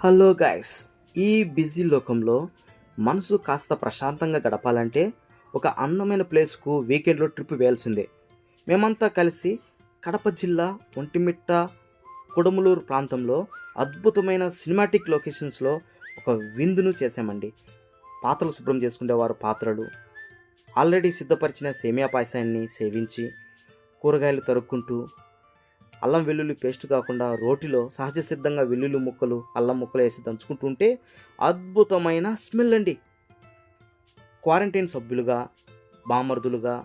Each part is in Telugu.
హలో గైస్, ఈ బిజీ లోకంలో మనసు కాస్త ప్రశాంతంగా గడపాలంటే ఒక అందమైన ప్లేస్కు వీకెండ్లో ట్రిప్ వేయాల్సిందే. మేమంతా కలిసి కడప జిల్లా ఒంటిమిట్ట కుడములూరు ప్రాంతంలో అద్భుతమైన సినిమాటిక్ లొకేషన్స్లో ఒక విందును చేసామండి. పాత్రలు శుభ్రం చేసుకునేవారు పాత్రలు, ఆల్రెడీ సిద్ధపరిచిన సేమియా పాయసాన్ని సేవించి కూరగాయలు తరుక్కుంటూ అల్లం వెల్లుల్లి పేస్ట్ కాకుండా రోటిలో సహజ సిద్ధంగా వెల్లుల్లి ముక్కలు అల్లం ముక్కలు వేసి దంచుకుంటుంటే అద్భుతమైన స్మెల్ అండి. క్వారంటైన్ సభ్యులుగా, బామర్దులుగా,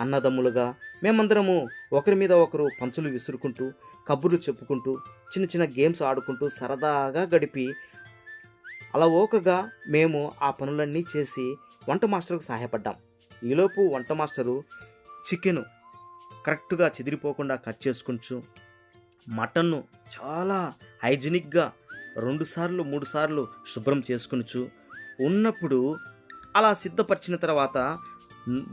అన్నదమ్ములుగా మేమందరము ఒకరి మీద ఒకరు పంచులు విసురుకుంటూ కబుర్లు చెప్పుకుంటూ చిన్న చిన్న గేమ్స్ ఆడుకుంటూ సరదాగా గడిపి అలా ఓకగా మేము ఆ పనులన్నీ చేసి వంట మాస్టర్కు సహాయపడ్డాం. ఈలోపు వంట మాస్టరు చికెను కరెక్ట్గా చెదిరిపోకుండా కట్ చేసుకుంటూ మటన్ను చాలా హైజీనిక్గా 2 సార్లు 3 సార్లు శుభ్రం చేసుకునిచు ఉన్నప్పుడు అలా సిద్ధపరిచిన తర్వాత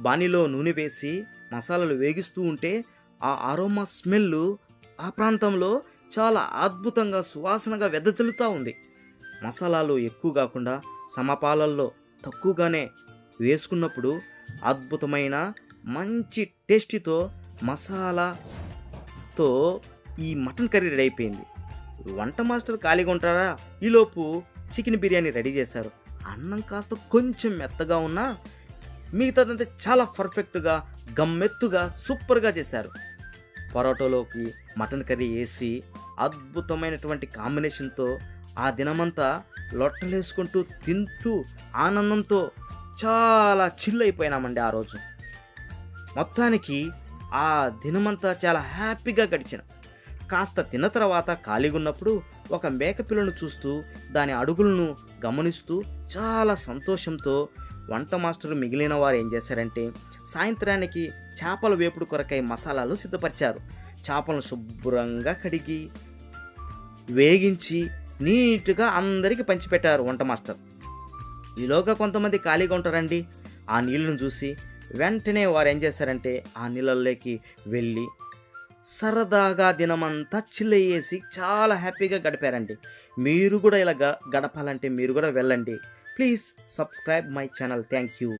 బాణీలో నూనె వేసి మసాలాలు వేగిస్తూ ఉంటే ఆ అరోమా స్మెల్ ఆ ప్రాంతంలో చాలా అద్భుతంగా సువాసనగా వెదజల్లుతూ ఉంది. మసాలాలు ఎక్కువ కాకుండా సమపాలల్లో తక్కువగానే వేసుకున్నప్పుడు అద్భుతమైన మంచి టేస్టీతో మసాలాతో ఈ మటన్ కర్రీ రెడీ అయిపోయింది. వంట మాస్టర్ ఖాళీగా ఉంటారా, ఈలోపు చికెన్ బిర్యానీ రెడీ చేశారు. అన్నం కాస్త కొంచెం మెత్తగా ఉన్నా మిగతాదంతా చాలా పర్ఫెక్ట్గా గమ్మెత్తుగా సూపర్గా చేశారు. పరోటాలోకి మటన్ కర్రీ వేసి అద్భుతమైనటువంటి కాంబినేషన్తో ఆ దినమంతా లొట్టలేసుకుంటూ తింటూ ఆనందంతో చాలా చిల్ అయిపోయినామండి. ఆ రోజు మొత్తానికి ఆ దినమంతా చాలా హ్యాపీగా గడిచిన. కాస్త తిన్న తర్వాత ఖాళీగా ఉన్నప్పుడు ఒక మేకపిల్లను చూస్తూ దాని అడుగులను గమనిస్తూ చాలా సంతోషంతో వంట మాస్టర్ మిగిలిన వారు ఏం చేశారంటే సాయంత్రానికి చేపల వేపుడు కొరకై మసాలాలు సిద్ధపరిచారు. చేపలను శుభ్రంగా కడిగి వేగించి నీట్గా అందరికీ పంచిపెట్టారు వంట మాస్టర్. ఈలోగా కొంతమంది ఖాళీగా ఉంటారండి. ఆ నీళ్ళను చూసి వెంటనే వారు ఏం చేశారంటే ఆ నీళ్ళల్లోకి వెళ్ళి సరదాగా దినమంతా చిల్లయ్యేసి చాలా హ్యాపీగా గడిపారండి. మీరు కూడా ఇలా గడపాలంటే మీరు కూడా వెళ్ళండి. Please subscribe my channel. Thank you.